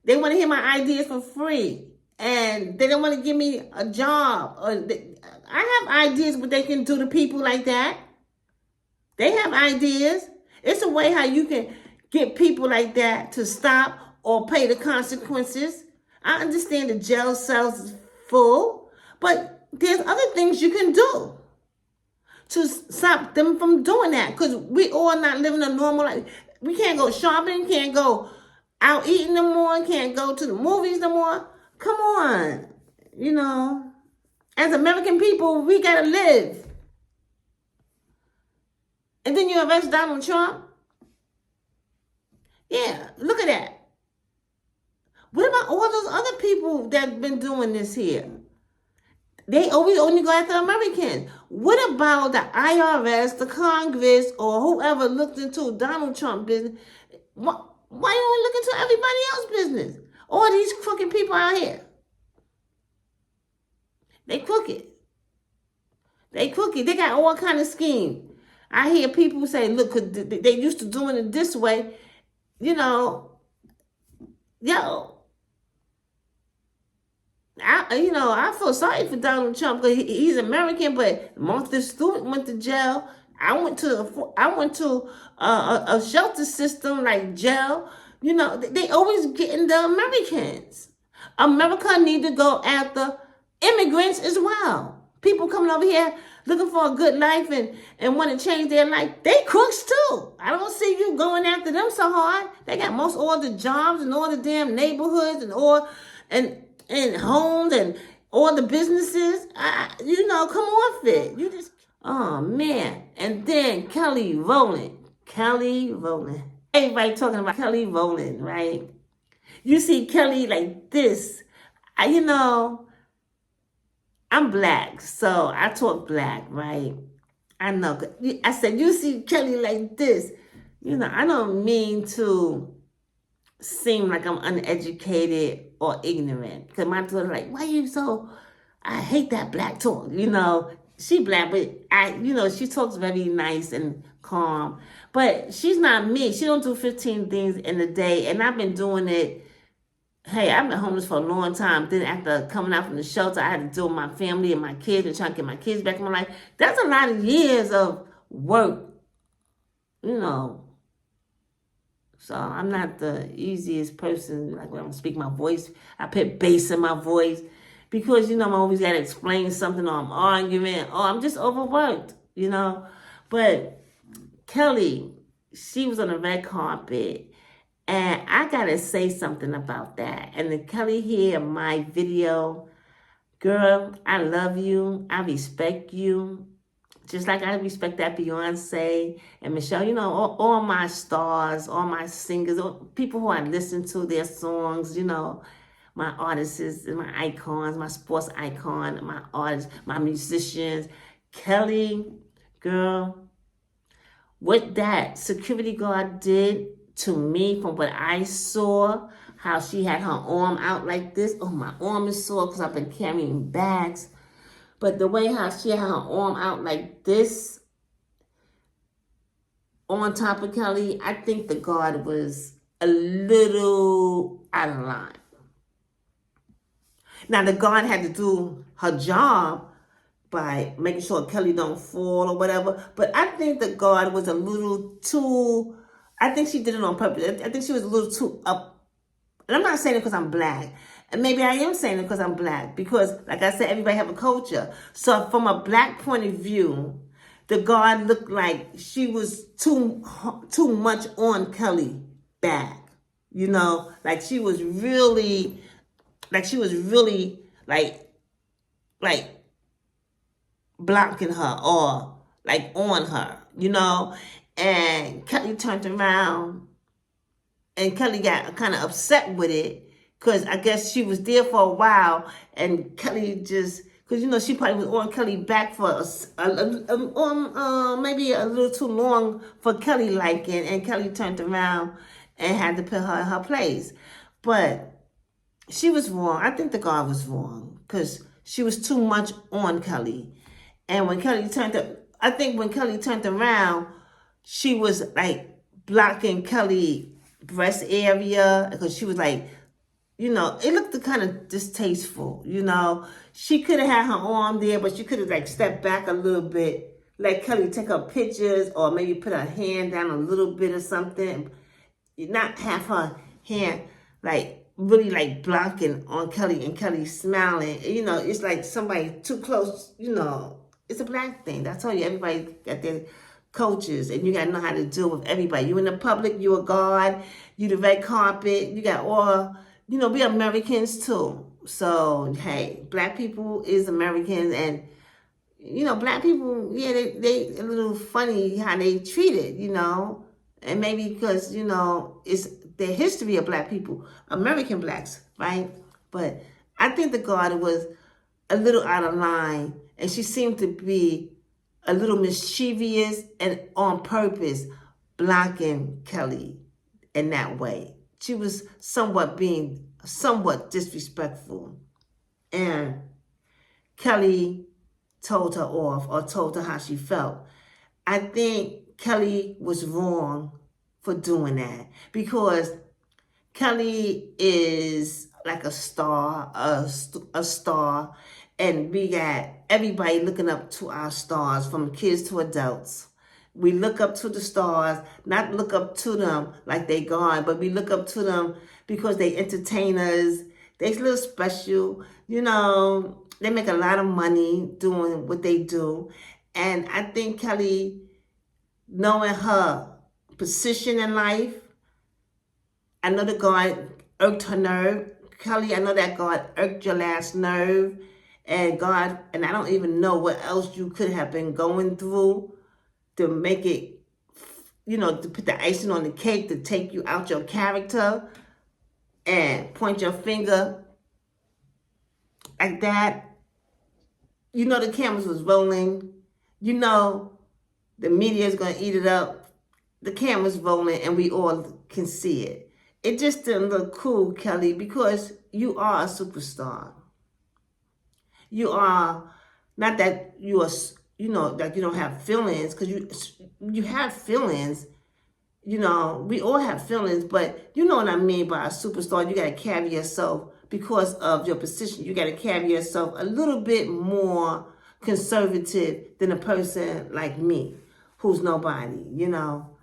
They want to hear my ideas for free. And they don't want to give me a job. I have ideas what they can do to people like that. They have ideas. It's a way how you can get people like that to stop or pay the consequences. I understand the jail cells is full, but there's other things you can do to stop them from doing that, because we all not living a normal life. We can't go shopping, can't go out eating no more, can't go to the movies no more. Come on. You know, as American people, we got to live. And then you arrest Donald Trump? Yeah, look at that. What about all those other people that have been doing this here? They always only go after Americans. What about the IRS, the Congress, or whoever looked into Donald Trump business? Why don't we look into everybody else's business? All these crooked people out here. They crooked. They crooked. They got all kind of schemes. I hear people say, look, they used to doing it this way. You know, I feel sorry for Donald Trump because he's American, but Martha Stewart went to jail. I went to a shelter system like jail. You know, they always getting the Americans. America need to go after immigrants as well. People coming over here looking for a good life and want to change their life. They crooks too. I don't see you going after them so hard. They got all the jobs and all the damn neighborhoods and homes and all the businesses. Come off it. You just, oh man. And then Kelly Rowland. Everybody talking about Kelly Rowland, right? You see Kelly like this. I'm black, so I talk black, right? I know. I said, you see Kelly like this. I don't mean to seem like I'm uneducated or ignorant. Because my daughter like, why you so, I hate that black talk. She black, but she talks very nice and calm. But she's not me. She don't do 15 things in a day. And I've been doing it. Hey, I've been homeless for a long time. Then after coming out from the shelter, I had to deal with my family and my kids and trying to get my kids back in my life. That's a lot of years of work, So I'm not the easiest person. Like when I speak my voice, I put bass in my voice because, I'm always got to explain something or I'm arguing or I'm just overworked, But Kelly, she was on the red carpet. And I got to say something about that. And the Kelly here, my video, girl, I love you. I respect you. Just like I respect that Beyonce and Michelle, all my stars, all my singers, all people who I listen to their songs, my artists and my icons, my sports icon, my artists, my musicians. Kelly, girl, what that security guard did to me, from what I saw, how she had her arm out like this. Oh, my arm is sore because I've been carrying bags. But the way how she had her arm out like this on top of Kelly, I think the guard was a little out of line. Now the guard had to do her job by making sure Kelly don't fall or whatever. But I think the guard was a little too. I think she did it on purpose. I think she was a little too up. And I'm not saying it because I'm black. And maybe I am saying it because I'm black. Because, like I said, everybody have a culture. So from a black point of view, the guard looked like she was too much on Kelly back. You know, like she was really like blocking her or like on her, you know. And Kelly turned around and Kelly got kind of upset with it because I guess she was there for a while and Kelly just, because, you know, she probably was on Kelly back for maybe a little too long for Kelly liking, and Kelly turned around and had to put her in her place. But she was wrong. I think the guard was wrong because she was too much on Kelly. And when Kelly turned around, she was like blocking Kelly breast area because she was like, you know, it looked kind of distasteful, you know. She could have had her arm there, but she could have like stepped back a little bit, let Kelly take her pictures or maybe put her hand down a little bit or something. Not have her hand like really like blocking on Kelly and Kelly smiling. You know, it's like somebody too close, you know. It's a black thing. I told you, everybody got their coaches, and you got to know how to deal with everybody. You in the public, you a guard, you the red carpet, you got all, you know, we Americans too. So, hey, black people is Americans, and, you know, black people, yeah, they a little funny how they treated, you know, and maybe because, you know, it's the history of black people, American blacks, right? But I think the guard was a little out of line, and she seemed to be a little mischievous and on purpose blocking Kelly in that way. She was being somewhat disrespectful. And Kelly told her off or told her how she felt. I think Kelly was wrong for doing that because Kelly is like a star, a star, and we got everybody looking up to our stars, from kids to adults. We look up to the stars, not look up to them like they God, but we look up to them because they entertain us. They're a little special, you know. They make a lot of money doing what they do, and I think Kelly, knowing her position in life, I know the God irked her nerve. Kelly, I know that God irked your last nerve. And God, and I don't even know what else you could have been going through to make it, you know, to put the icing on the cake, to take you out your character and point your finger like that. You know the cameras was rolling. You know the media is going to eat it up. The camera's rolling and we all can see it. It just didn't look cool, Kelly, because you are a superstar. You are, not that you are, you know, that you don't have feelings, because you have feelings. You know, we all have feelings, but you know what I mean by a superstar. You got to carry yourself, because of your position, you got to carry yourself a little bit more conservative than a person like me, who's nobody, you know.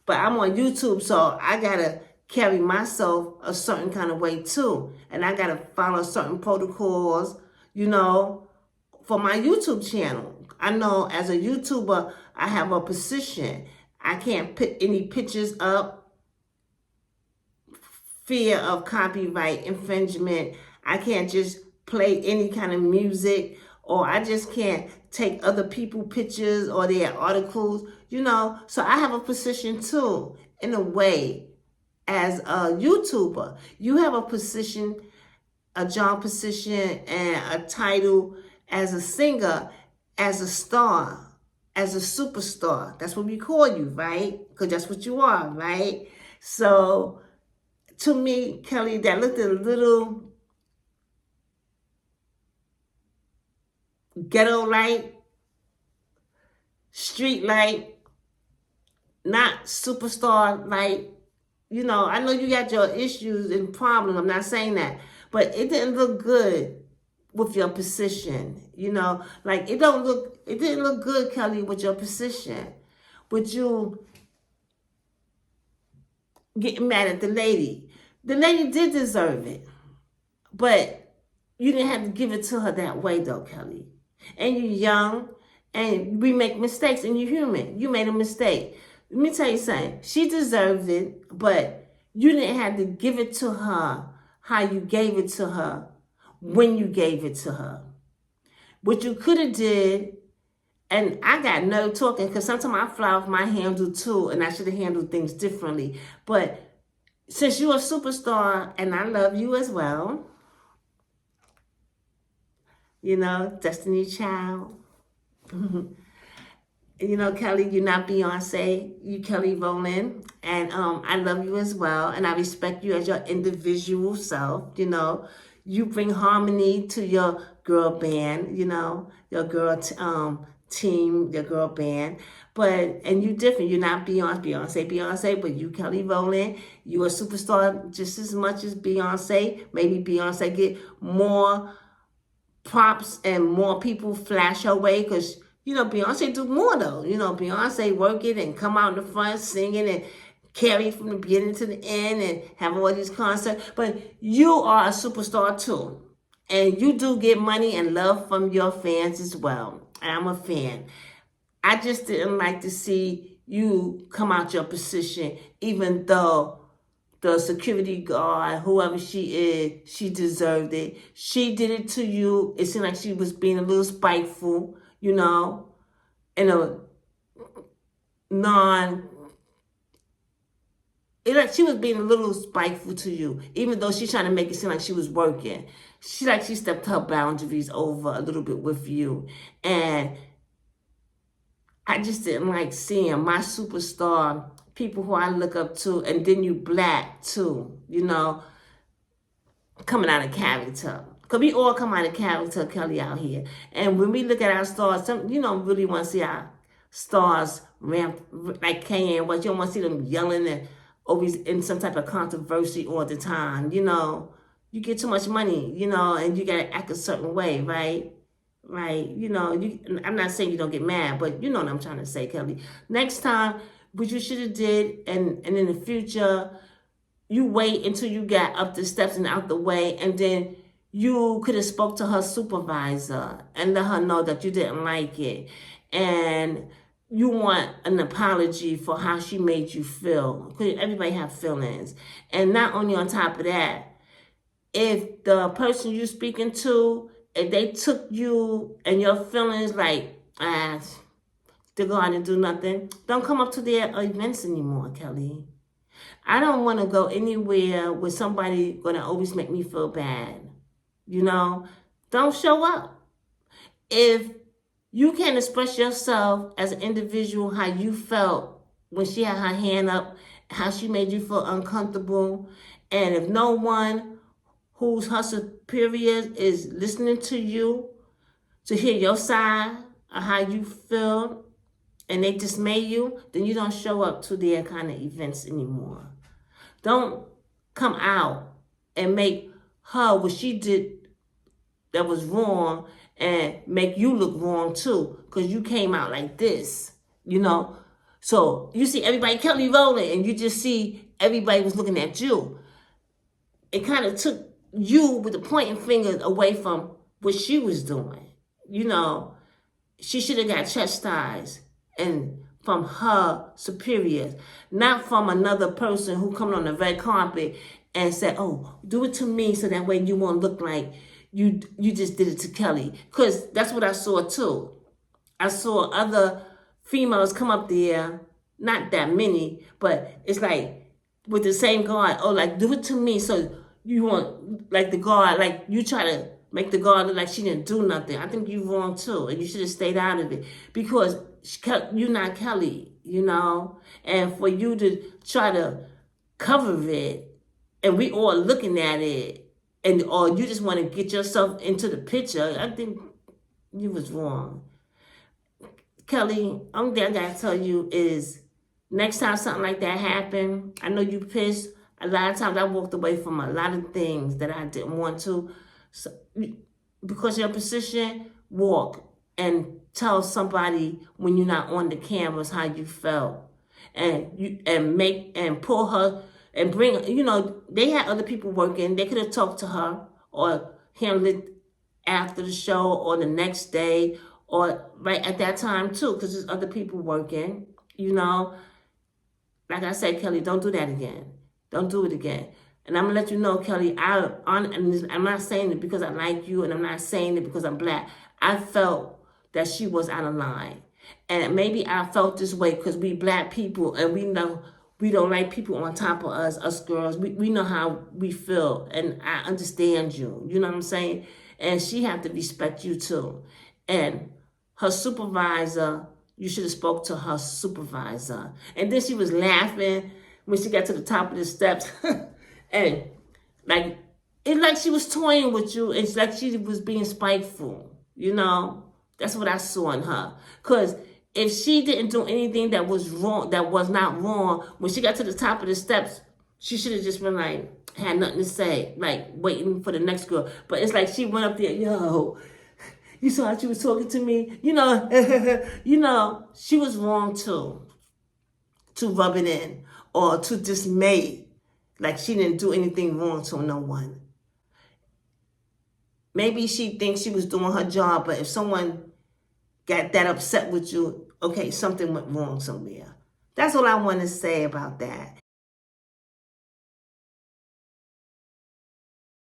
But I'm on YouTube, so I got to carry myself a certain kind of way too. And I got to follow certain protocols, you know, for my YouTube channel. I know as a YouTuber, I have a position. I can't put any pictures up. Fear of copyright infringement. I can't just play any kind of music, or I just can't take other people's pictures or their articles, you know. So I have a position too, in a way, as a YouTuber. You have a position, a job position, and a title as a singer, as a star, as a superstar. That's what we call you, right? Because that's what you are, right? So to me, Kelly, that looked a little ghetto light, street light, not superstar light. You know, I know you got your issues and problems. I'm not saying that. but it didn't look good with your position. Like it didn't look good, Kelly, with your position. With you getting mad at the lady. The lady did deserve it, but you didn't have to give it to her that way, though, Kelly. And you're young, and we make mistakes, and you're human. You made a mistake. Let me tell you something. She deserved it, but you didn't have to give it to her how you gave it to her when you gave it to her. What you could have did, and I got no talking because sometimes I fly off my handle too, and I should have handled things differently. But since you're a superstar, and I love you as well, Destiny Child. Kelly, you're not Beyonce. You Kelly Rowland. And I love you as well. And I respect you as your individual self. You bring harmony to your girl band, your girl team, your girl band. And you different. You're not Beyonce, but you Kelly Rowland. You a superstar just as much as Beyonce. Maybe Beyonce get more props and more people flash her way because Beyonce do more though. Beyonce work it and come out in the front singing and carry from the beginning to the end and have all these concerts. But you are a superstar too. And you do get money and love from your fans as well. And I'm a fan. I just didn't like to see you come out your position, even though the security guard, whoever she is, she deserved it. She did it to you. It seemed like she was being a little spiteful, in a she was being a little spiteful to you, even though she's trying to make it seem like she was working. She stepped her boundaries over a little bit with you. And I just didn't like seeing my superstar, people who I look up to, and then you black too, coming out of character. Because we all come out of character, Kelly, out here. And when we look at our stars, you don't really want to see our stars ramp like Kanye and West. You don't want to see them yelling and always in some type of controversy all the time. You get too much money, and you got to act a certain way, right? Right? I'm not saying you don't get mad, but you know what I'm trying to say, Kelly. Next time, what you should have did, and in the future, you wait until you got up the steps and out the way, and then you could have spoke to her supervisor and let her know that you didn't like it. And you want an apology for how she made you feel. Because everybody have feelings. And not only on top of that, if the person you're speaking to, if they took you and your feelings like, to go out and do nothing, don't come up to their events anymore, Kelly. I don't want to go anywhere with somebody going to always make me feel bad. Don't show up. If you can't express yourself as an individual, how you felt when she had her hand up, how she made you feel uncomfortable, and if no one who's her superior is listening to you to hear your side of how you feel, and they dismay you, then you don't show up to their kind of events anymore. Don't come out and make her what she did that was wrong and make you look wrong too, because you came out like this, So you see everybody Kelly Rowland, and you just see everybody was looking at you. It kind of took you with the pointing fingers away from what she was doing. She should have got chastised and from her superiors, not from another person who come on the red carpet and said, oh, do it to me so that way you won't look like you just did it to Kelly. Because that's what I saw too. I saw other females come up there, not that many, but it's like with the same guard, do it to me so you want, like the guard, like you try to make the guard look like she didn't do nothing. I think you're wrong too, and you should have stayed out of it because you're not Kelly, and for you to try to cover it, and we all looking at it, or you just want to get yourself into the picture, I think you was wrong. Kelly, only thing I gotta tell you is next time something like that happen, I know you pissed. A lot of times I walked away from a lot of things that I didn't want to. So, because of your position, walk and tell somebody when you're not on the cameras how you felt. And pull her and bring, they had other people working. They could have talked to her or handled it after the show or the next day or right at that time too, because there's other people working, Like I said, Kelly, don't do that again. Don't do it again. And I'm going to let you know, Kelly, I'm not saying it because I like you, and I'm not saying it because I'm black. I felt that she was out of line. And maybe I felt this way because we black people, and we know we don't like people on top of us girls. We know how we feel, and I understand you. You know what I'm saying? And she had to respect you too. And her supervisor, you should have spoke to her supervisor. And then she was laughing when she got to the top of the steps. And it's like she was toying with you. It's like she was being spiteful. That's what I saw in her. Because if she didn't do anything that was wrong, that was not wrong, when she got to the top of the steps, she should have just been had nothing to say, waiting for the next girl. But it's like she went up there, yo, you saw how she was talking to me? She was wrong too. To rub it in or to dismay, like she didn't do anything wrong to no one. Maybe she thinks she was doing her job, but if someone got that upset with you, okay, something went wrong somewhere. That's all I want to say about that.